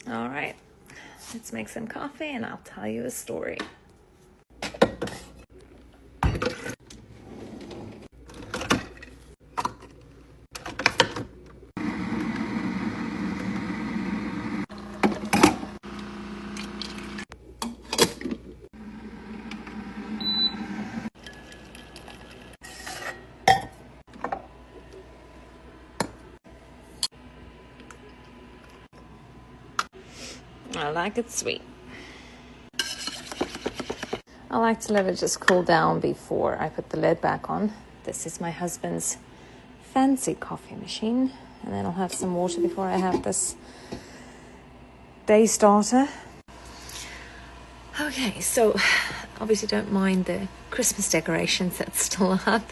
All right, let's make some coffee and I'll tell you a story. I like it sweet. I like to let it just cool down before I put the lid back on. This is my husband's fancy coffee machine. And then I'll have some water before I have this day starter. Okay, so obviously don't mind the Christmas decorations that's still up.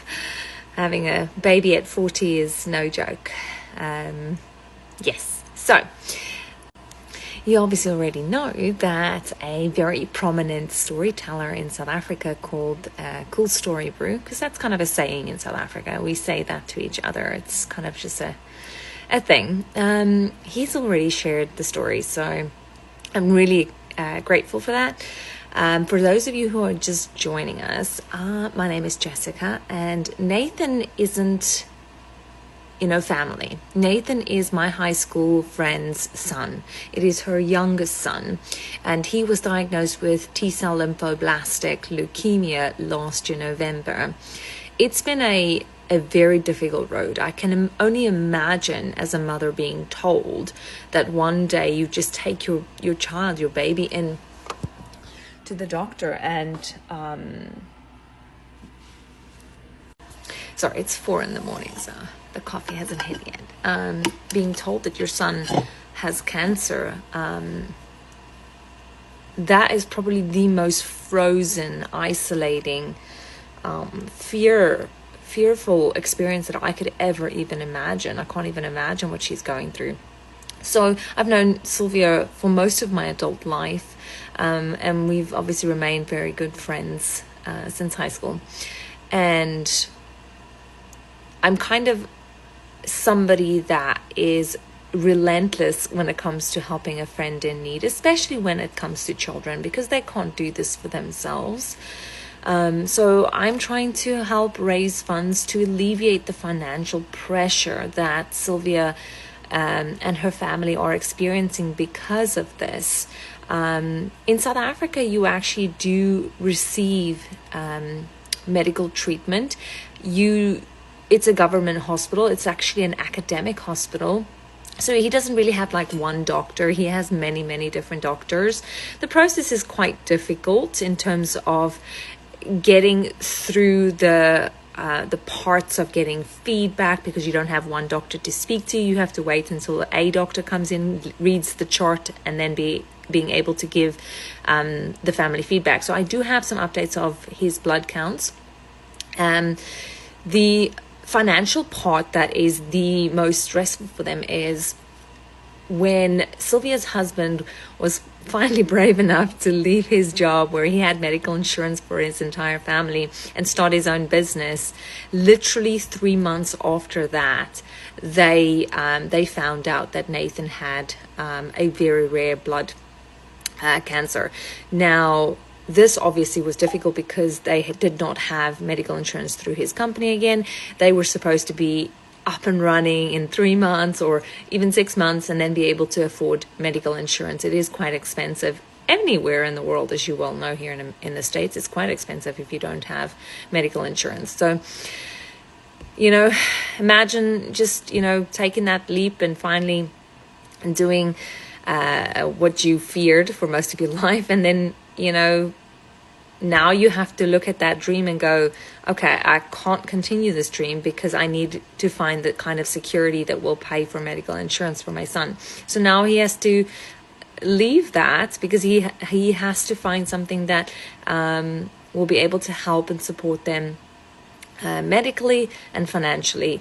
Having a baby at 40 is no joke. Yes, so you obviously already know that a very prominent storyteller in South Africa called Cool Story Brew, because that's kind of a saying in South Africa. We say that to each other. It's kind of just a thing. He's already shared the story, so I'm really grateful for that. For those of you who are just joining us, my name is Jessica, and Nathan isn't family. Nathan is my high school friend's son. It is her youngest son, and he was diagnosed with T-cell lymphoblastic leukemia last year, November. It's been a very difficult road. I can only imagine as a mother being told that one day you just take your child, your baby, in to the doctor and sorry, it's 4 a.m, so the coffee hasn't hit yet. Being told that your son has cancer, that is probably the most frozen, isolating, fearful experience that I could ever even imagine. I can't even imagine what she's going through. So I've known Sylvia for most of my adult life, and we've obviously remained very good friends since high school. And I'm kind of somebody that is relentless when it comes to helping a friend in need, especially when it comes to children, because they can't do this for themselves. So I'm trying to help raise funds to alleviate the financial pressure that Sylvia and her family are experiencing because of this. In South Africa, you actually do receive medical treatment. It's a government hospital. It's actually an academic hospital. So he doesn't really have like one doctor. He has many, many different doctors. The process is quite difficult in terms of getting through the parts of getting feedback, because you don't have one doctor to speak to. You have to wait until a doctor comes in, reads the chart, and then being able to give the family feedback. So I do have some updates of his blood counts. The financial part that is the most stressful for them is when Sylvia's husband was finally brave enough to leave his job where he had medical insurance for his entire family and start his own business. Literally 3 months after that, they found out that Nathan had a very rare blood cancer. Now, this obviously was difficult because they did not have medical insurance through his company again. They were supposed to be up and running in 3 months or even 6 months and then be able to afford medical insurance. It is quite expensive anywhere in the world, as you well know. Here in the States, it's quite expensive if you don't have medical insurance. So, imagine just, taking that leap and finally doing what you feared for most of your life, and then now you have to look at that dream and go, okay, I can't continue this dream because I need to find the kind of security that will pay for medical insurance for my son. So now he has to leave that because he has to find something that will be able to help and support them medically and financially.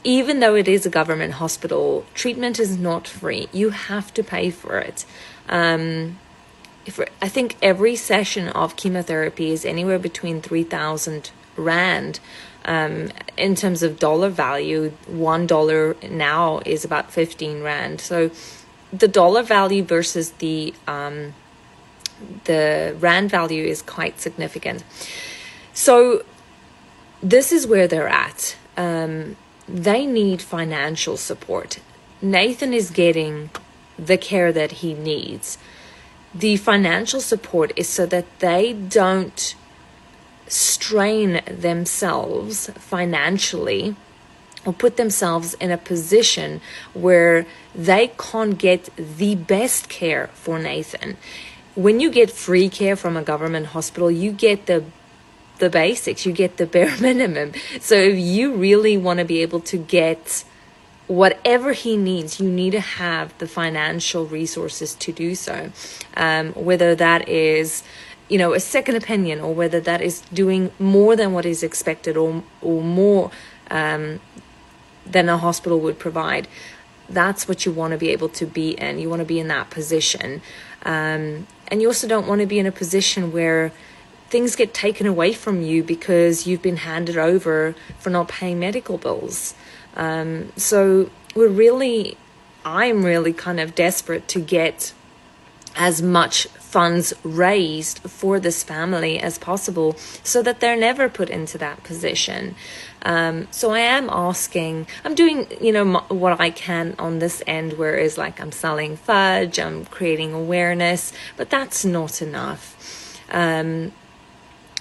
Even though it is a government hospital, treatment is not free. You have to pay for it. I think every session of chemotherapy is anywhere between 3,000 Rand. In terms of dollar value, $1 now is about 15 Rand. So the dollar value versus the rand value is quite significant. So this is where they're at. They need financial support. Nathan is getting the care that he needs. The financial support is so that they don't strain themselves financially or put themselves in a position where they can't get the best care for Nathan. When you get free care from a government hospital, you get the basics, you get the bare minimum. So if you really want to be able to get whatever he needs, you need to have the financial resources to do so. Whether that is, a second opinion, or whether that is doing more than what is expected, or more than a hospital would provide. That's what you want to be able to be in. You want to be in that position. And you also don't want to be in a position where things get taken away from you because you've been handed over for not paying medical bills. So I'm really kind of desperate to get as much funds raised for this family as possible so that they're never put into that position. So I am asking, I'm doing, what I can on this end, whereas like I'm selling fudge, I'm creating awareness, but that's not enough.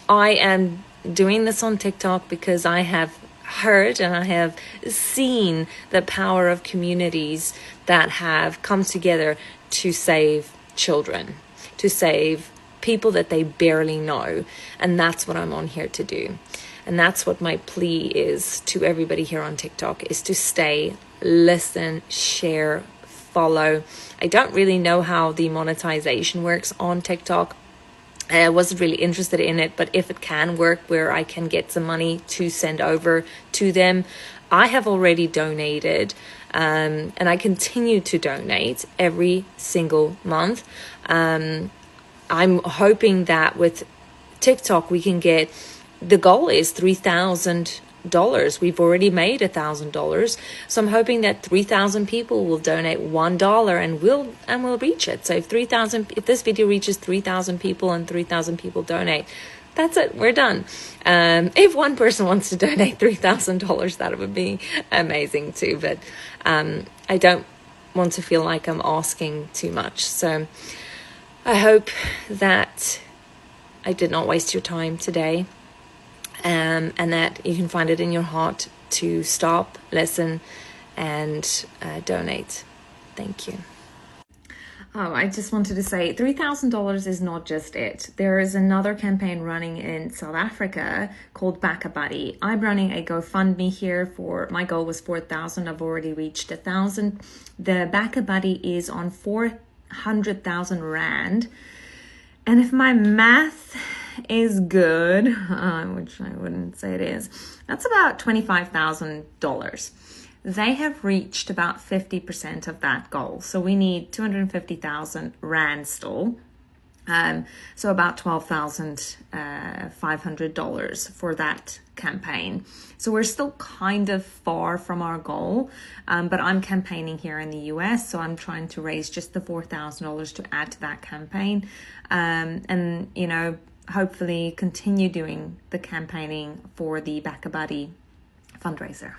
I am doing this on TikTok because I have heard and I have seen the power of communities that have come together to save children, to save people that they barely know. And that's what I'm on here to do. And that's what my plea is to everybody here on TikTok, is to stay, listen, share, follow. I don't really know how the monetization works on TikTok. I wasn't really interested in it, but if it can work where I can get some money to send over to them, I have already donated, and I continue to donate every single month. I'm hoping that with TikTok we can get, the goal is $3,000. We've already made $1,000, so I'm hoping that 3,000 people will donate $1, and we'll reach it. So if this video reaches 3,000 people and 3,000 people donate, that's it, we're done. If one person wants to donate $3,000, that would be amazing too, but I don't want to feel like I'm asking too much. So I hope that I did not waste your time today. And that you can find it in your heart to stop, listen, and donate. Thank you. Oh, I just wanted to say $3,000 is not just it. There is another campaign running in South Africa called Back a Buddy. I'm running a GoFundMe here my goal was 4,000. I've already reached 1,000. The Back a Buddy is on 400,000 Rand. And if my math is good, which I wouldn't say it is, that's about $25,000. They have reached about 50% of that goal. So we need 250,000 Rand still. So about $12,500 for that campaign. So we're still kind of far from our goal, but I'm campaigning here in the US, so I'm trying to raise just the $4,000 to add to that campaign, and hopefully continue doing the campaigning for the Back a Buddy fundraiser.